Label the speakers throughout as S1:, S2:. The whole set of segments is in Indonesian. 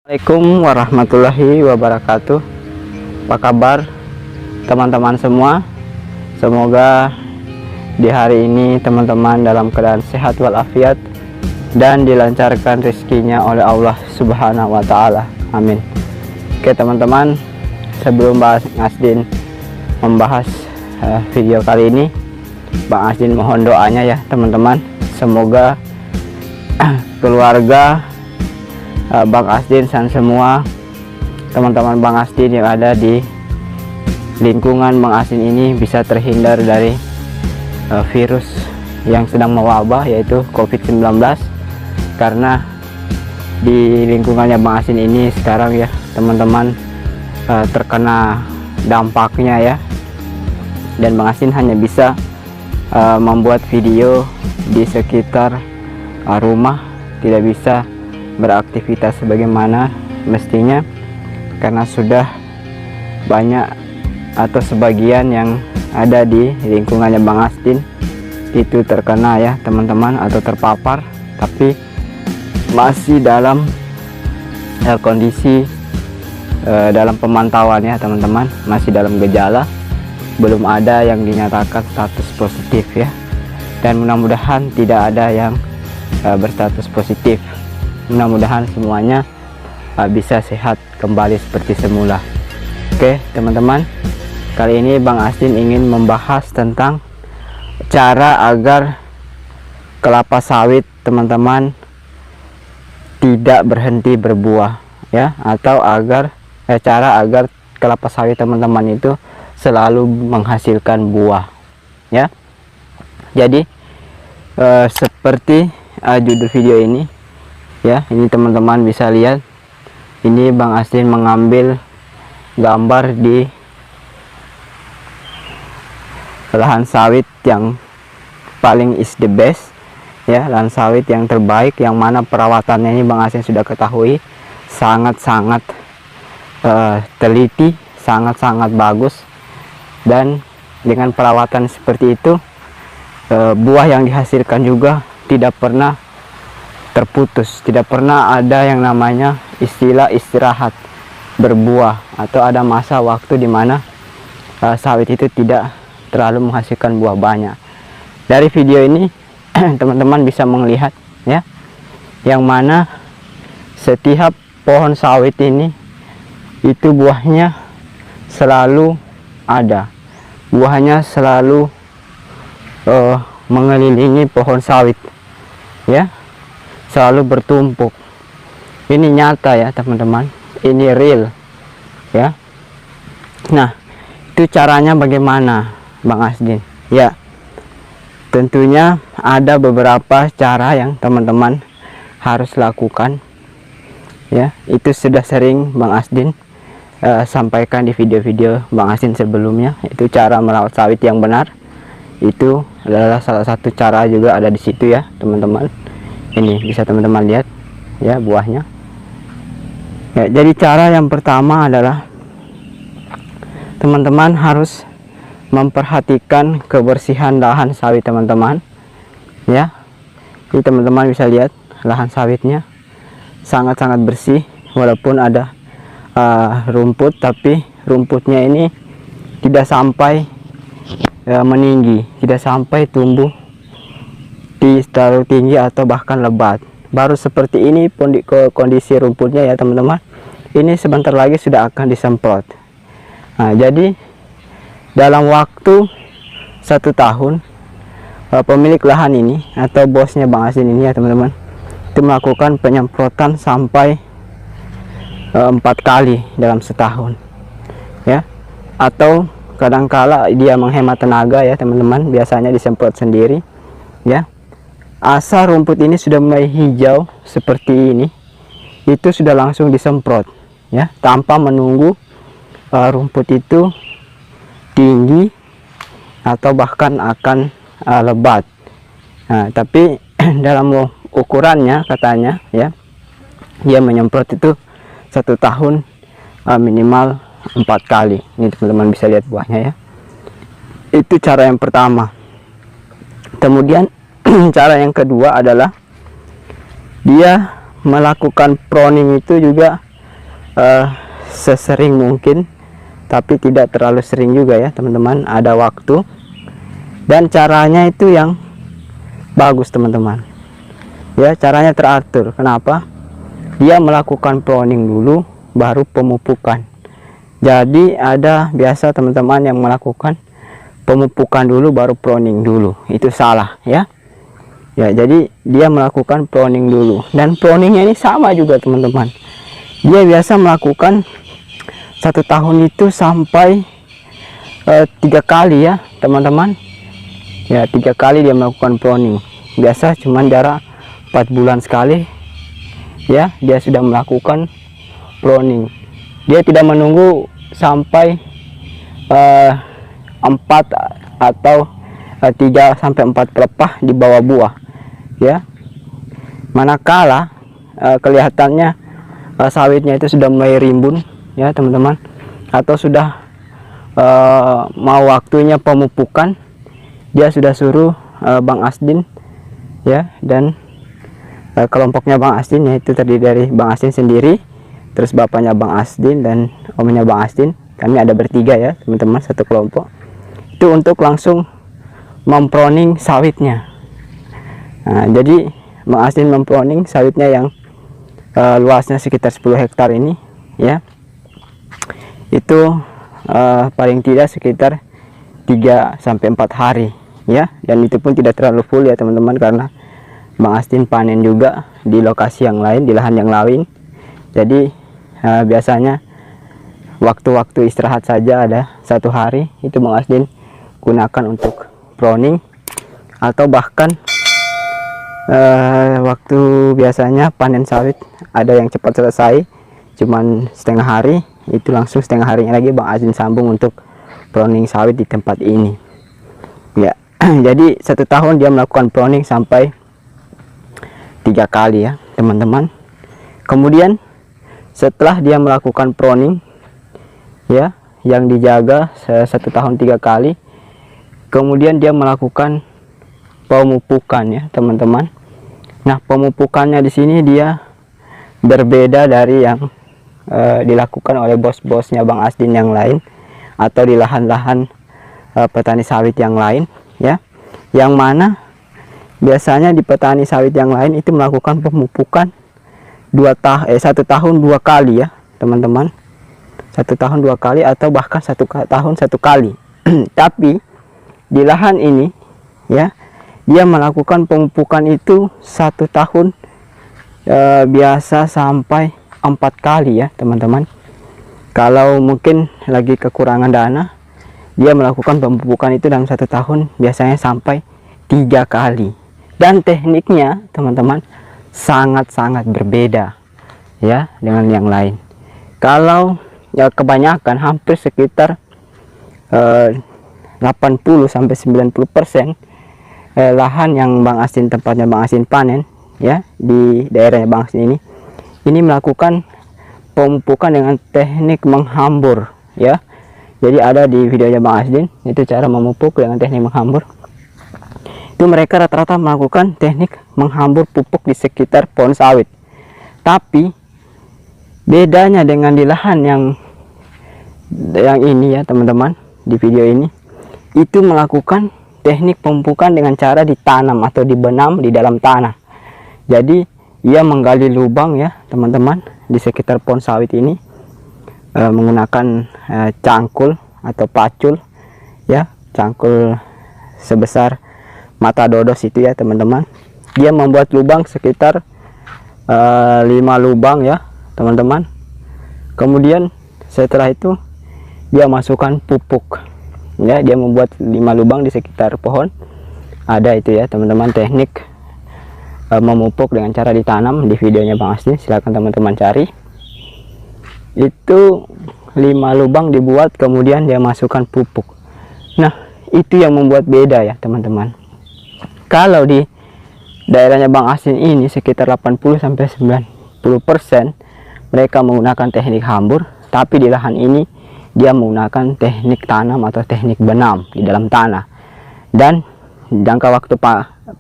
S1: Assalamualaikum warahmatullahi wabarakatuh. Apa kabar teman-teman semua? Semoga di hari ini teman-teman dalam keadaan sehat walafiat dan dilancarkan rezekinya oleh Allah Subhanahu wa Ta'ala. Amin. Oke teman-teman, sebelum Bang Asdin membahas video kali ini, Bang Asdin mohon doanya ya teman-teman. Semoga keluarga Bang Asdin dan semua teman-teman Bang Asdin yang ada di lingkungan Bang Asdin ini bisa terhindar dari virus yang sedang mewabah, yaitu COVID-19. Karena di lingkungannya Bang Asdin ini sekarang ya teman-teman terkena dampaknya ya, dan Bang Asdin hanya bisa membuat video di sekitar rumah, tidak bisa beraktivitas sebagaimana mestinya karena sudah banyak atau sebagian yang ada di lingkungannya Bang Asdin itu terkena ya teman-teman, atau terpapar, tapi masih dalam kondisi dalam pemantauan ya teman-teman, masih dalam gejala, belum ada yang dinyatakan status positif ya, dan mudah-mudahan tidak ada yang berstatus positif. Mudah-mudahan semuanya bisa sehat kembali seperti semula. Oke teman-teman, kali ini Bang Asdin ingin membahas tentang cara agar kelapa sawit teman-teman tidak berhenti berbuah ya, atau cara agar kelapa sawit teman-teman itu selalu menghasilkan buah ya. Jadi seperti judul video ini ya, ini teman-teman bisa lihat, ini Bang Asdin mengambil gambar di lahan sawit yang paling is the best ya, lahan sawit yang terbaik, yang mana perawatannya ini Bang Asdin sudah ketahui sangat-sangat teliti, sangat-sangat bagus, dan dengan perawatan seperti itu buah yang dihasilkan juga tidak pernah terputus, tidak pernah ada yang namanya istilah istirahat berbuah, atau ada masa waktu di mana sawit itu tidak terlalu menghasilkan buah banyak. Dari video ini teman-teman bisa melihat ya, yang mana setiap pohon sawit ini itu buahnya selalu ada, buahnya selalu mengelilingi pohon sawit ya, selalu bertumpuk. Ini nyata ya teman-teman, ini real ya. Nah, itu caranya bagaimana Bang Asdin ya? Tentunya ada beberapa cara yang teman-teman harus lakukan ya. Itu sudah sering Bang Asdin sampaikan di video-video Bang Asdin sebelumnya. Itu cara merawat sawit yang benar, itu adalah salah satu cara juga ada di situ ya teman-teman. Ini bisa teman-teman lihat ya buahnya ya. Jadi cara yang pertama adalah teman-teman harus memperhatikan kebersihan lahan sawit teman-teman ya. Ini teman-teman bisa lihat lahan sawitnya sangat-sangat bersih, walaupun ada rumput, tapi rumputnya ini tidak sampai meninggi, tidak sampai tumbuh terlalu tinggi atau bahkan lebat. Baru seperti ini kondisi rumputnya ya teman-teman. Ini sebentar lagi sudah akan disemprot. Nah, jadi dalam waktu 1 tahun pemilik lahan ini atau bosnya Bang Asdin ini ya teman-teman, itu melakukan penyemprotan sampai 4 kali dalam setahun ya. Atau kadangkala dia menghemat tenaga ya teman-teman, biasanya disemprot sendiri ya. Asal rumput ini sudah mulai hijau seperti ini, itu sudah langsung disemprot ya, tanpa menunggu rumput itu tinggi atau bahkan akan lebat. Nah, tapi dalam ukurannya katanya ya, dia menyemprot itu 1 tahun minimal 4 kali. Ini teman-teman bisa lihat buahnya ya. Itu cara yang pertama. Kemudian cara yang kedua adalah dia melakukan pruning itu juga sesering mungkin, tapi tidak terlalu sering juga ya teman-teman. Ada waktu dan caranya itu yang bagus teman-teman ya, caranya teratur. Kenapa? Dia melakukan pruning dulu baru pemupukan. Jadi ada biasa teman-teman yang melakukan pemupukan dulu baru pruning dulu, itu salah ya. Ya, jadi dia melakukan pruning dulu, dan pruningnya ini sama juga teman-teman. Dia biasa melakukan 1 tahun itu sampai 3 kali ya teman-teman. Ya, 3 kali dia melakukan pruning. Biasa cuman jarak 4 bulan sekali ya, dia sudah melakukan pruning. Dia tidak menunggu sampai 4 atau 3 sampai 4 pelepah di bawah buah ya. Manakala kelihatannya sawitnya itu sudah mulai rimbun ya teman-teman, atau sudah mau waktunya pemupukan, dia sudah suruh Bang Asdin ya, dan kelompoknya Bang Asdin, yaitu terdiri dari Bang Asdin sendiri, terus bapaknya Bang Asdin dan omnya Bang Asdin. Kami ada bertiga ya teman-teman, satu kelompok itu untuk langsung memproning sawitnya. Nah, jadi Bang Asdin memproning sawitnya yang luasnya sekitar 10 hektar ini ya. Itu paling tidak sekitar 3 sampai 4 hari ya, dan itu pun tidak terlalu full ya teman-teman, karena Bang Asdin panen juga di lokasi yang lain, di lahan yang lain. Jadi biasanya waktu-waktu istirahat saja ada 1 hari itu Bang Asdin gunakan untuk pruning, atau bahkan waktu biasanya panen sawit ada yang cepat selesai cuman setengah hari, itu langsung setengah harinya lagi Bang Asdin sambung untuk pruning sawit di tempat ini ya. Jadi 1 tahun dia melakukan pruning sampai 3 kali ya teman-teman. Kemudian setelah dia melakukan pruning ya, yang dijaga 1 tahun 3 kali, kemudian dia melakukan pemupukan ya teman-teman. Nah, pemupukannya di sini dia berbeda dari yang dilakukan oleh bos-bosnya Bang Asdin yang lain, atau di lahan-lahan petani sawit yang lain ya, yang mana biasanya di petani sawit yang lain itu melakukan pemupukan 1 tahun 2 kali ya teman-teman. 1 tahun 2 kali, atau bahkan 1 tahun 1 kali. Tapi di lahan ini ya, dia melakukan pemupukan itu 1 tahun biasa sampai 4 kali ya teman-teman. Kalau mungkin lagi kekurangan dana, dia melakukan pemupukan itu dalam 1 tahun biasanya sampai 3 kali. Dan tekniknya teman-teman sangat-sangat berbeda ya dengan yang lain. Kalau ya kebanyakan, hampir sekitar 80 sampai 90% lahan yang Bang Asdin, tempatnya Bang Asdin panen ya, di daerahnya Bang Asdin ini melakukan pemupukan dengan teknik menghambur ya. Jadi ada di videonya Bang Asdin itu cara memupuk dengan teknik menghambur. Itu mereka rata-rata melakukan teknik menghambur pupuk di sekitar pohon sawit. Tapi bedanya dengan di lahan yang ini ya teman-teman, di video ini itu melakukan teknik pemupukan dengan cara ditanam atau dibenam di dalam tanah. Jadi ia menggali lubang ya teman-teman di sekitar pohon sawit ini menggunakan cangkul atau pacul ya, cangkul sebesar mata dodos itu ya teman-teman. Dia membuat lubang sekitar 5 lubang ya teman-teman. Kemudian setelah itu dia masukkan pupuk ya, dia membuat 5 lubang di sekitar pohon. Ada itu ya teman-teman teknik memupuk dengan cara ditanam di videonya Bang Asdin, silahkan teman-teman cari. Itu 5 lubang dibuat, kemudian dia masukkan pupuk. Nah, itu yang membuat beda ya teman-teman. Kalau di daerahnya Bang Asdin ini sekitar 80 sampai 90% mereka menggunakan teknik hambur, tapi di lahan ini dia menggunakan teknik tanam atau teknik benam di dalam tanah. Dan jangka waktu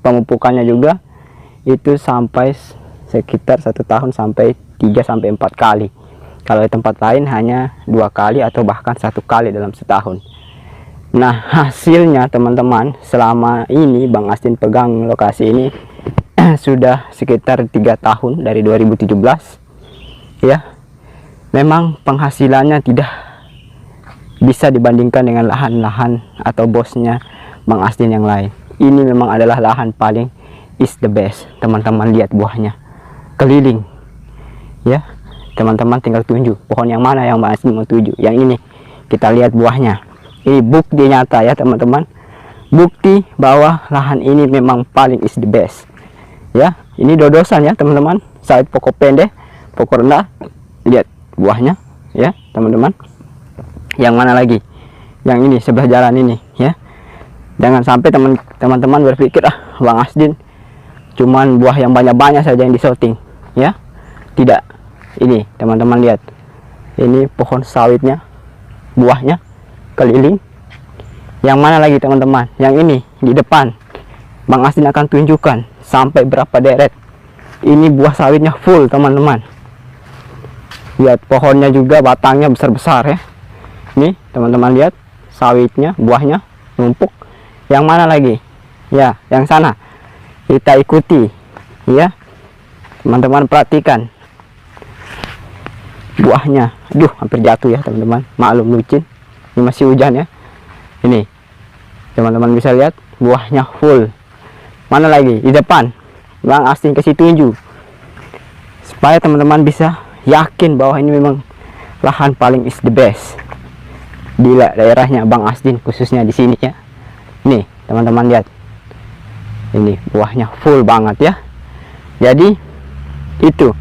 S1: pemupukannya juga itu sampai sekitar 1 tahun sampai 3 sampai 4 kali. Kalau di tempat lain hanya 2 kali atau bahkan 1 kali dalam setahun. Nah, hasilnya teman-teman, selama ini Bang Astin pegang lokasi ini sudah sekitar 3 tahun dari 2017 ya. Memang penghasilannya tidak bisa dibandingkan dengan lahan-lahan atau bosnya Bang Astin yang lain. Ini memang adalah lahan paling is the best. Teman-teman lihat buahnya keliling ya. Teman-teman tinggal tunjuk pohon yang mana yang Bang Astin mau tuju. Yang ini kita lihat buahnya. Ini bukti nyata ya teman-teman, bukti bahwa lahan ini memang paling is the best ya. Ini dodosan ya teman-teman, sawit pokok pendek, pokok rendah. Lihat buahnya ya teman-teman. Yang mana lagi? Yang ini sebelah jalan ini ya. Jangan sampai teman-teman berpikir Bang Astin cuman buah yang banyak-banyak saja yang disorting ya. Tidak. Ini teman-teman lihat, ini pohon sawitnya, buahnya keliling. Yang mana lagi teman-teman? Yang ini di depan Bang Astin akan tunjukkan sampai berapa deret. Ini buah sawitnya full teman-teman. Lihat pohonnya juga, batangnya besar-besar ya. Nih teman-teman lihat, sawitnya, buahnya numpuk. Yang mana lagi? Ya, yang sana kita ikuti ya. Teman-teman perhatikan buahnya. Aduh, hampir jatuh ya teman-teman, maklum licin. Ini masih hujan ya. Ini teman-teman bisa lihat buahnya full. Mana lagi? Di depan Bang Astin kasih tunjuk supaya teman-teman bisa yakin bahwa ini memang lahan paling is the best di daerahnya Bang Astin, khususnya di sini ya. Nih teman-teman lihat, ini buahnya full banget ya. Jadi itu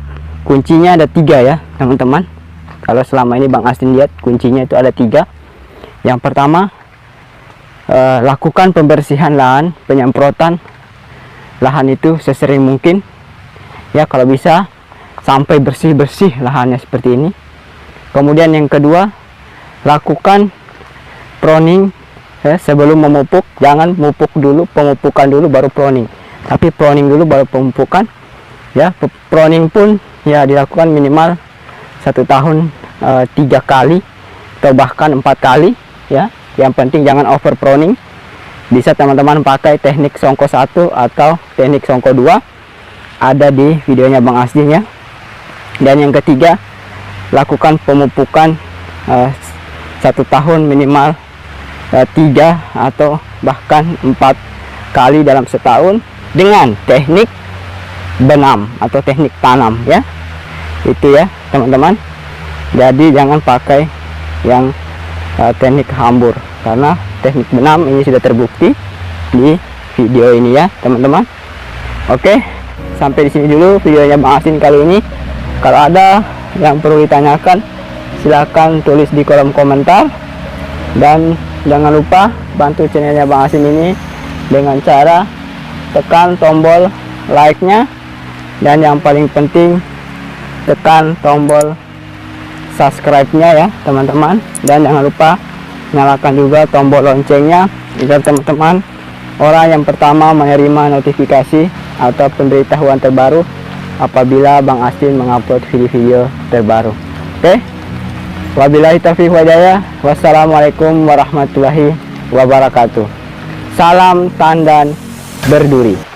S1: kuncinya ada 3 ya teman-teman. Kalau selama ini Bang Astin lihat, kuncinya itu ada 3. Yang pertama, lakukan pembersihan lahan, penyemprotan lahan itu sesering mungkin ya, kalau bisa sampai bersih-bersih lahannya seperti ini. Kemudian yang kedua, lakukan pruning ya, sebelum memupuk. Jangan mupuk dulu, pemupukan dulu baru pruning, tapi pruning dulu baru pemupukan ya. Pruning pun ya dilakukan minimal 1 tahun 3 kali atau bahkan 4 kali ya. Yang penting jangan over pruning. Bisa teman-teman pakai teknik songko 1 atau teknik songko 2, ada di videonya Bang Astin ya. Dan yang ketiga, lakukan pemupukan 1 tahun minimal 3 atau bahkan 4 kali dalam setahun dengan teknik benam atau teknik tanam ya. Itu ya teman-teman. Jadi jangan pakai yang teknik hambur, karena teknik benam ini sudah terbukti di video ini ya teman-teman. Oke, sampai di sini dulu videonya Bang Astin kali ini. Kalau ada yang perlu ditanyakan, silahkan tulis di kolom komentar. Dan jangan lupa bantu channelnya Bang Astin ini dengan cara tekan tombol like-nya, dan yang paling penting tekan tombol subscribe-nya ya teman-teman. Dan jangan lupa nyalakan juga tombol loncengnya agar teman-teman orang yang pertama menerima notifikasi atau pemberitahuan terbaru apabila Bang Astin mengupload video-video terbaru. Oke, wabillahi taufiq wal-hidayah. Wassalamualaikum warahmatullahi wabarakatuh. Salam tandan berduri.